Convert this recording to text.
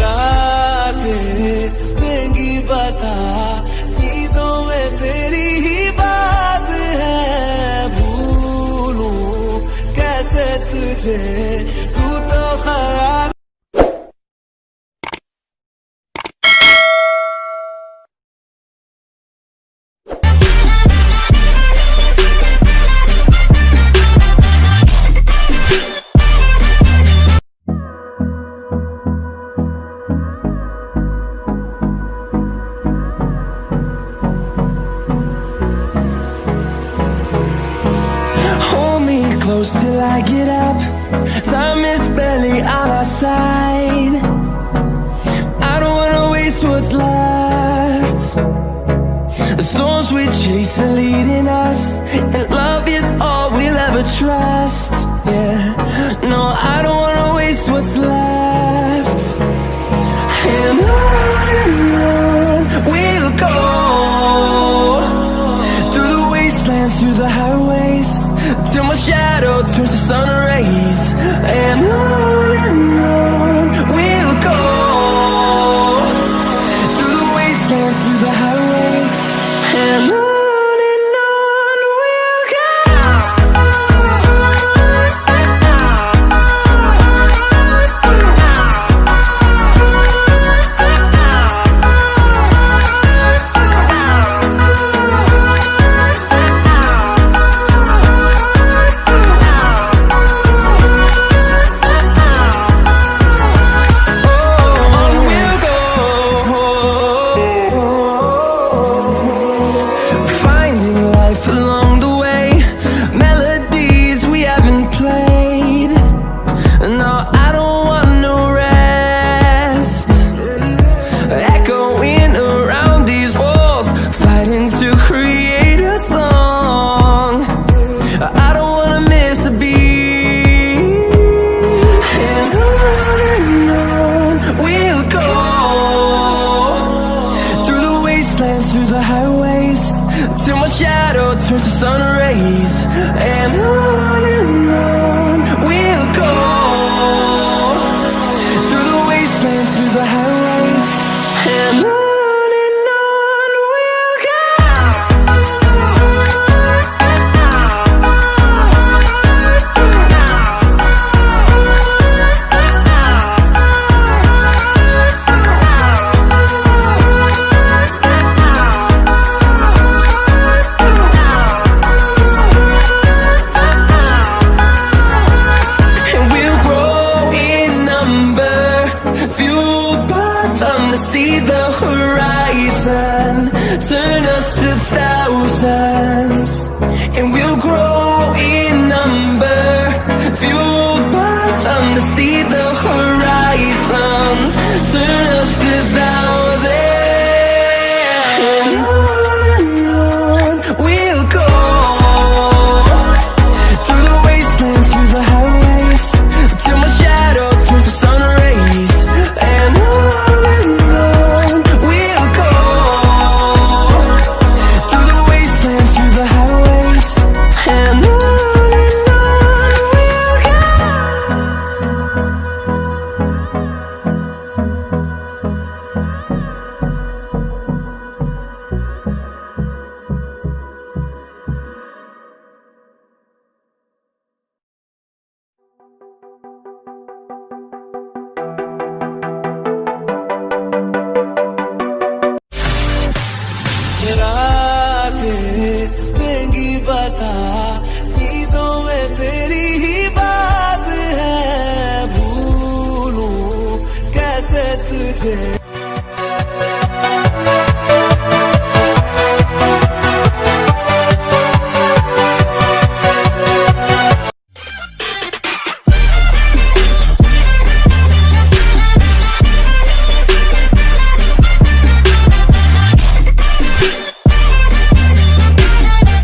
रातें देंगी बता, नींदों में तेरी ही बात है। भूलूं कैसे तुझे, तू तो ख्याल। Close till I get up, time is barely on our side. I don't wanna waste what's left. The storms we chase are leading us, and love is all we'll ever trust. Yeah, no, I don't wanna waste what's left. And on we'll go, through the wastelands, through the highways, till my shadow turns to sun rays. And on we'll go, through the wastelands, through the highways, and on we'll go. Through the highways, till my shadow turns to sun rays. And on we'll go, through the wastelands, through the highways, and on we'll go. See the horizon, turn us to thousands, and we'll grow in number, fueled by them to see the horizon, turn us to thousands. And on we'll go, through the wastelands, through the highways, till my shadow turns to sun rays. And रातें देंगी बता, नींदों में तेरी ही बात है। भूलूं कैसे तुझे,